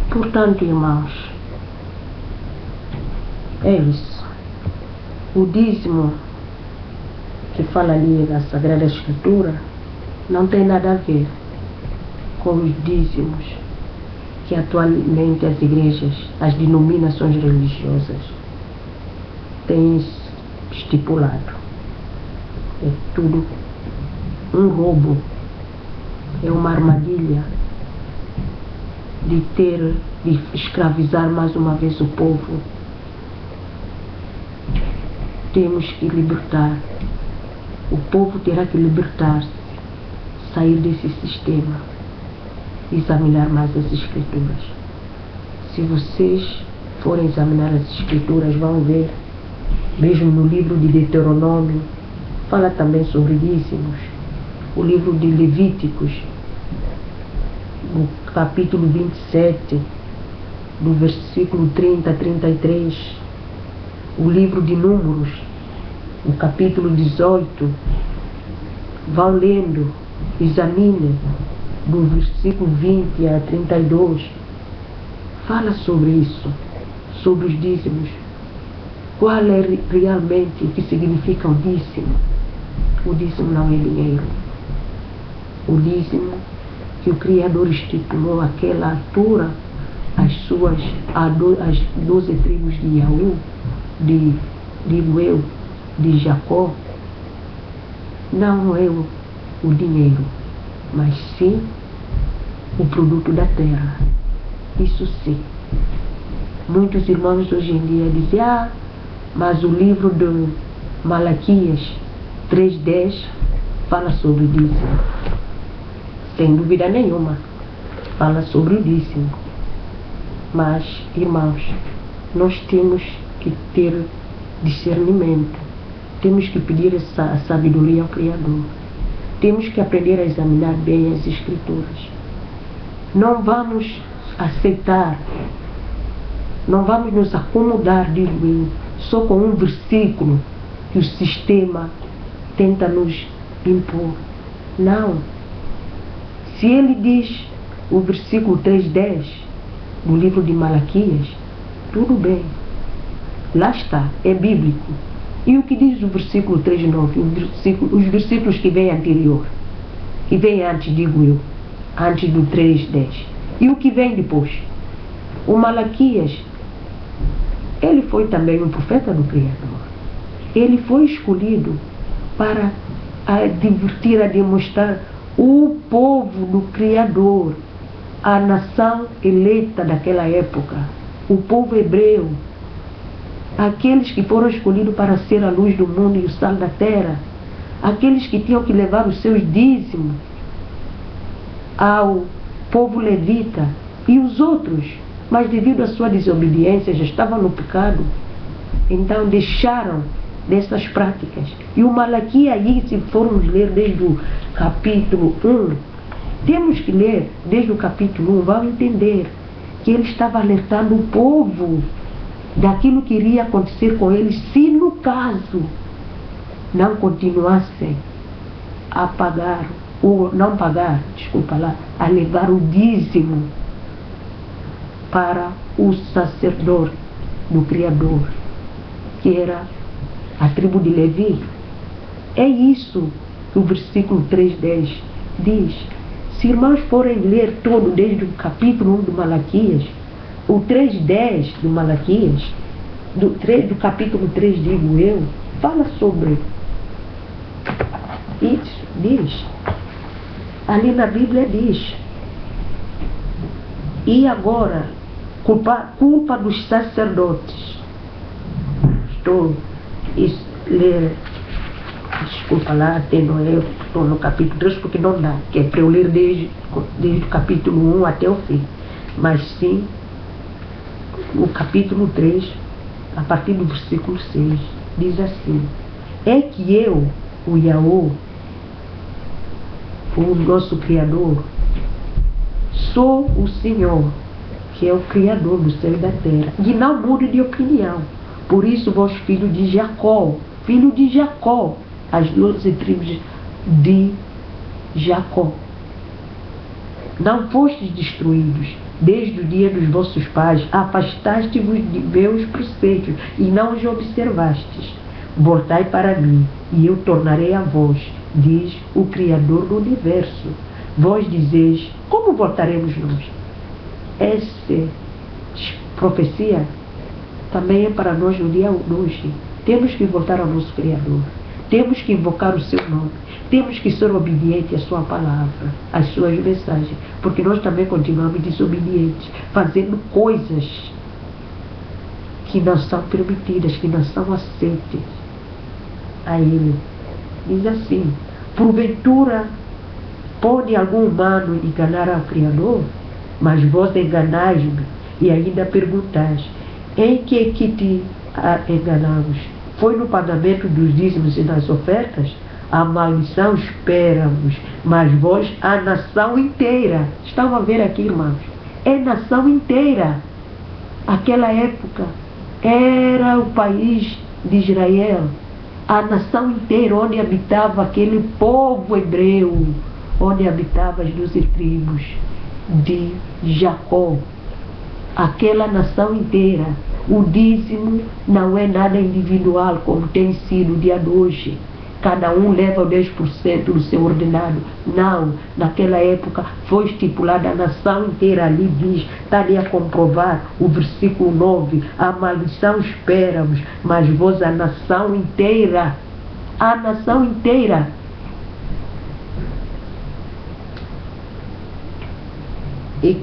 Portanto, irmãos, é isso. O dízimo que fala ali na Sagrada Escritura não tem nada a ver com os dízimos que atualmente as igrejas, as denominações religiosas têm estipulado. É tudo um roubo, é uma armadilha de escravizar mais uma vez o povo. Temos que libertar. O povo terá que libertar-se, sair desse sistema, examinar mais as Escrituras. Se vocês forem examinar as Escrituras, vão ver, mesmo no livro de Deuteronômio, fala também sobre dízimos. O livro de Levíticos, no capítulo 27, do versículo 30 a 33, o livro de Números, no capítulo 18, vão lendo, examinem, do versículo 20 a 32, fala sobre isso, sobre os dízimos. Qual é realmente o que significa o dízimo? O dízimo não é dinheiro. O dízimo que o Criador estipulou àquela altura, as 12 tribos de Iaú, de Jacó, não é o dinheiro, mas sim o produto da terra. Isso sim. Muitos irmãos hoje em dia dizem, mas o livro de Malaquias 3:10 fala sobre o dízimo. Sem dúvida nenhuma, fala sobre o dízimo. Mas, irmãos, nós temos que ter discernimento. Temos que pedir essa sabedoria ao Criador. Temos que aprender a examinar bem as Escrituras. Não vamos aceitar, não vamos nos acomodar, digo eu, só com um versículo que o sistema tenta nos impor. Não. Se ele diz o versículo 3:10 do livro de Malaquias, tudo bem. Lá está, é bíblico. E o que diz o versículo 3:9? Os versículos que vêm anterior, que vêm antes, digo eu, antes do 3:10. E o que vem depois? O Malaquias, ele foi também um profeta do Criador. Ele foi escolhido para advertir, a demonstrar o povo do Criador, a nação eleita daquela época, o povo hebreu, aqueles que foram escolhidos para ser a luz do mundo e o sal da terra, aqueles que tinham que levar os seus dízimos ao povo levita e os outros, mas devido à sua desobediência já estavam no pecado, então deixaram dessas práticas. E o Malaquias, aí, se formos ler desde o capítulo 1, temos que ler desde o capítulo 1, vamos entender que ele estava alertando o povo daquilo que iria acontecer com eles se no caso não continuassem a pagar, ou não pagar, desculpa lá, a levar o dízimo para o sacerdote do Criador, que era a tribo de Levi. É isso que o versículo 3:10 diz. Se irmãos forem ler todo, desde o capítulo 1 do Malaquias, o 3:10 do Malaquias, do capítulo 3, digo eu, fala sobre isso, diz. Ali na Bíblia diz. E agora, culpa dos sacerdotes. Estou ler, desculpa lá, eu estou no capítulo 3 porque não dá, que é para eu ler desde o capítulo 1 até o fim. Mas sim, o capítulo 3, a partir do versículo 6, diz assim: é que eu, o Yahweh, o nosso Criador, sou o Senhor, que é o Criador do céu e da terra, e não mudo de opinião. Por isso, vós filhos de Jacó, as 12 tribos de Jacó, não fostes destruídos, desde o dia dos vossos pais, afastaste-vos de meus preceitos e não os observastes. Voltai para mim, e eu tornarei a vós, diz o Criador do Universo. Vós dizeis, como voltaremos nós? Essa profecia também é para nós no dia de hoje. Temos que voltar ao nosso Criador. Temos que invocar o seu nome. Temos que ser obedientes à sua palavra, às suas mensagens. Porque nós também continuamos desobedientes, fazendo coisas que não são permitidas, que não são aceitas a Ele. Diz assim, porventura pode algum humano enganar ao Criador? Mas vós enganais-me e ainda perguntais, em que é que te enganamos? Foi no pagamento dos dízimos e das ofertas? A maldição espera-vos, mas vós, a nação inteira. Estão a ver aqui, irmãos? É nação inteira. Aquela época era o país de Israel, a nação inteira onde habitava aquele povo hebreu, onde habitavam as 12 tribos de Jacó. Aquela nação inteira. O dízimo não é nada individual, como tem sido o dia de hoje. Cada um leva o 10% do seu ordenado. Não, naquela época foi estipulada a nação inteira. Ali diz, está ali a comprovar o versículo 9. A maldição espera-vos, mas vós a nação inteira. A nação inteira. E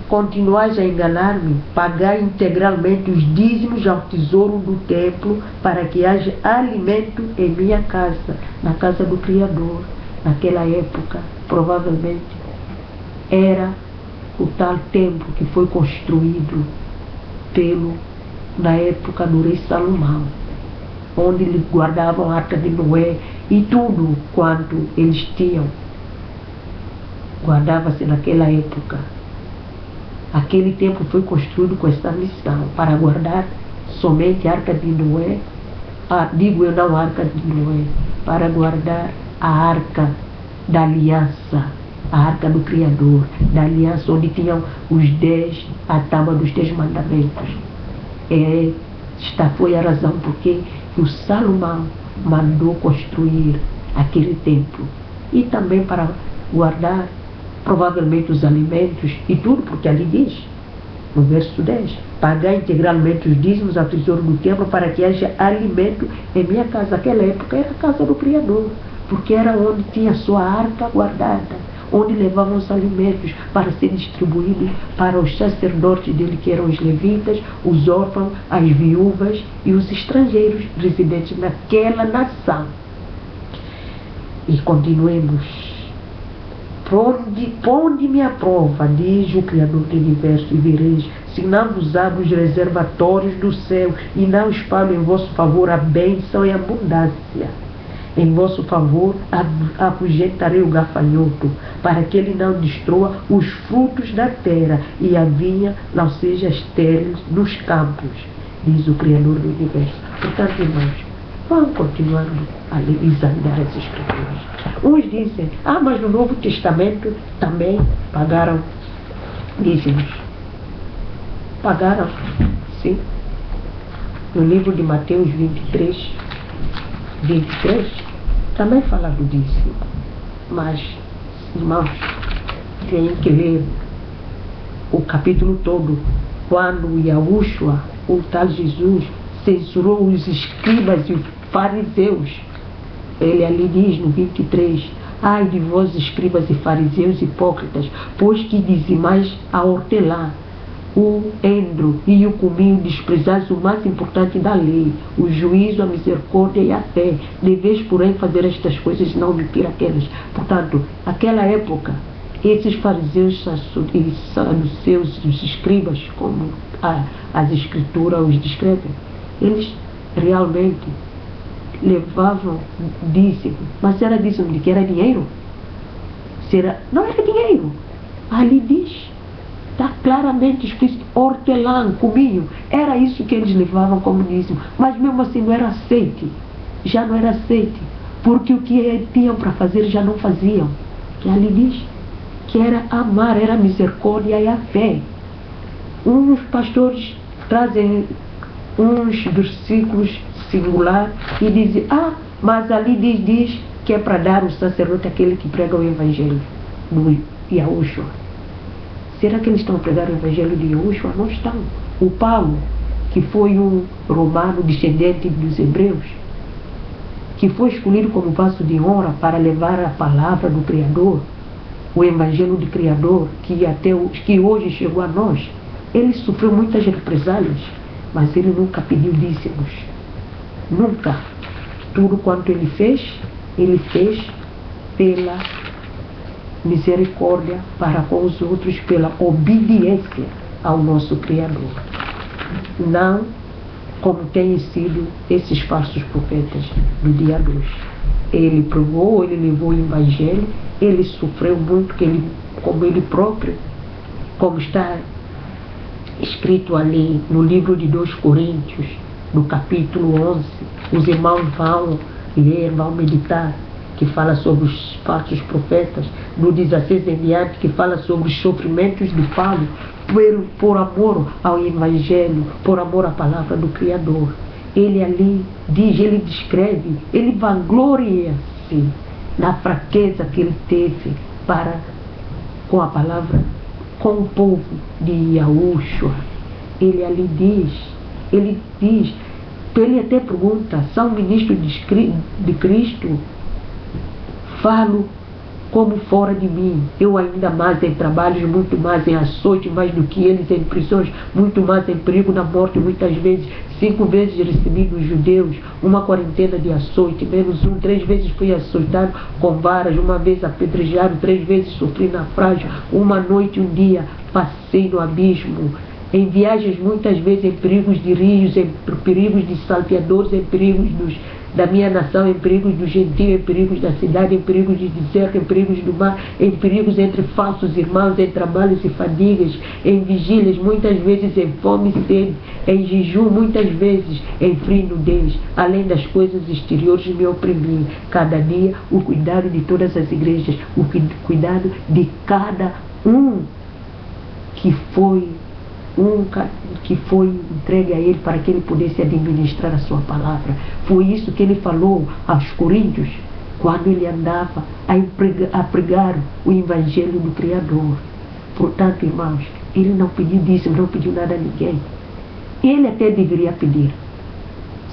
continuais a enganar-me, pagai integralmente os dízimos ao tesouro do templo, para que haja alimento em minha casa, na casa do Criador. Naquela época, provavelmente, era o tal templo que foi construído na época do rei Salomão, onde eles guardavam a arca de Noé e tudo quanto eles tinham. Guardava-se naquela época. Aquele templo foi construído com essa missão, para guardar somente a arca de Noé, digo eu não a arca de Noé, para guardar a arca da aliança, a arca do Criador, da aliança onde tinham a tábua dos 10 mandamentos. Esta foi a razão porque o Salomão mandou construir aquele templo. E também para guardar provavelmente os alimentos e tudo, porque ali diz, no verso 10, pagar integralmente os dízimos ao tesouro do templo, para que haja alimento em minha casa. Aquela época era a casa do Criador, porque era onde tinha a sua arca guardada, onde levavam os alimentos para ser distribuídos para os sacerdotes dele, que eram os levitas, os órfãos, as viúvas e os estrangeiros residentes naquela nação. E continuemos. Ponde-me à prova, diz o Criador do Universo, e vereis, se não vos abro os reservatórios do céu, e não espalho em vosso favor a bênção e a abundância. Em vosso favor afugentarei o gafanhoto, para que ele não destrua os frutos da terra, e a vinha não seja estéril nos campos, diz o Criador do Universo. Portanto, irmãos, vamos continuando a examinar as Escrituras. Uns dizem, mas no Novo Testamento também pagaram dízimos. Pagaram, sim. No livro de Mateus 23, também fala do dízimo. Mas, irmãos, tem que ler o capítulo todo, quando Yahushua, o tal Jesus, censurou os escribas e os fariseus. Ele ali diz no 23, ai de vós escribas e fariseus hipócritas, pois que dizimais a hortelã, o endro e o cominho, desprezais o mais importante da lei, o juízo, a misericórdia e a fé. Deveis, porém, fazer estas coisas e não omitir aquelas. Portanto, naquela época, esses fariseus e saduceus, os escribas, como as escrituras os descrevem, eles realmente levavam dízimo. Mas era dízimo de que era dinheiro? Não era dinheiro. Ali diz, está claramente escrito, hortelã, cominho. Era isso que eles levavam como dízimo. Mas mesmo assim não era aceite. Já não era aceite. Porque o que tinham para fazer já não faziam. Que ali diz que era amar, era a misericórdia e a fé. Uns pastores trazem uns versículos singular e dizem, mas ali diz que é para dar o sacerdote aquele que prega o evangelho do Yahushua. Será que eles estão a pregar o evangelho de Yahushua? Não estão. O Paulo, que foi um romano descendente dos hebreus, que foi escolhido como vaso de honra para levar a palavra do Criador, o evangelho do Criador, que hoje chegou a nós, ele sofreu muitas represálias, mas ele nunca pediu dízimos. Nunca. Tudo quanto ele fez pela misericórdia para com os outros, pela obediência ao nosso Criador. Não como têm sido esses falsos profetas do dia 2. Ele provou, ele levou o evangelho, ele sofreu muito, como ele próprio, como está escrito ali no livro de 2 Coríntios, no capítulo 11, os irmãos vão ler, vão meditar, que fala sobre os falsos profetas, no 16 em diante, que fala sobre os sofrimentos de Paulo, por amor ao evangelho, por amor à palavra do Criador. Ele ali diz, ele descreve, ele vangloria-se na fraqueza que ele teve com a palavra, com o povo de Yahushua. Ele ali diz, ele até pergunta, são ministros de Cristo, falo como fora de mim, eu ainda mais em trabalhos, muito mais em açoite, mais do que eles em prisões, muito mais em perigo na morte, muitas vezes, 5 vezes recebi dos judeus, uma quarentena de açoite, menos 3 vezes fui açoitado com varas, uma vez apedrejado, 3 vezes sofri naufrágio, uma noite, um dia, passei no abismo, em viagens muitas vezes em perigos de rios, em perigos de salteadores, em perigos da minha nação, em perigos do gentio, em perigos da cidade, em perigos de deserto, em perigos do mar, em perigos entre falsos irmãos, em trabalhos e fadigas, em vigílias, muitas vezes em fome e sede, em jejum, muitas vezes em frio e nudez, além das coisas exteriores me oprimiam. Cada dia o cuidado de todas as igrejas, o cuidado de cada um que foi entregue a ele para que ele pudesse administrar a sua palavra. Foi isso que ele falou aos coríntios, quando ele andava a pregar o evangelho do Criador. Portanto, irmãos, ele não pediu dízimo, não pediu nada a ninguém. Ele até deveria pedir,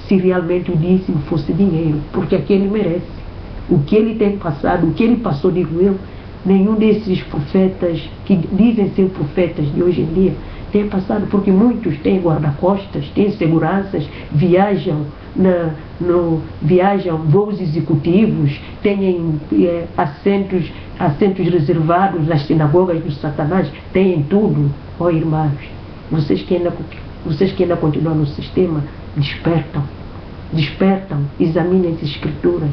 se realmente o dízimo fosse dinheiro, porque aquele merece. O que ele tem passado, o que ele passou, digo eu, nenhum desses profetas que dizem ser profetas de hoje em dia tem passado, porque muitos têm guarda-costas, têm seguranças, viajam voos executivos, têm assentos reservados nas sinagogas do Satanás, têm tudo. Ó irmãos, vocês que ainda continuam no sistema, despertam, examinem as escrituras,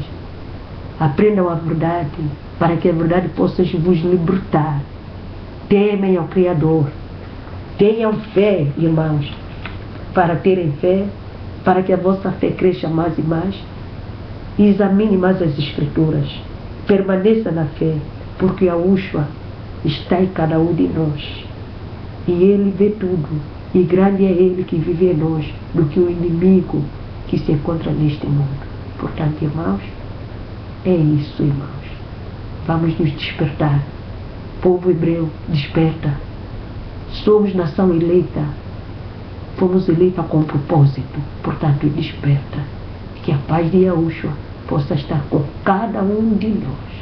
aprendam a verdade, para que a verdade possa vos libertar. Temem ao Criador. Tenham fé, irmãos, para terem fé, para que a vossa fé cresça mais e mais. Examine mais as Escrituras. Permaneça na fé, porque a Yahushua está em cada um de nós. E Ele vê tudo. E grande é Ele que vive em nós, do que o inimigo que se encontra neste mundo. Portanto, irmãos, é isso, irmãos. Vamos nos despertar. Povo hebreu, desperta. Somos nação eleita, fomos eleitos com propósito, portanto desperta, que a paz de Yahushua possa estar com cada um de nós.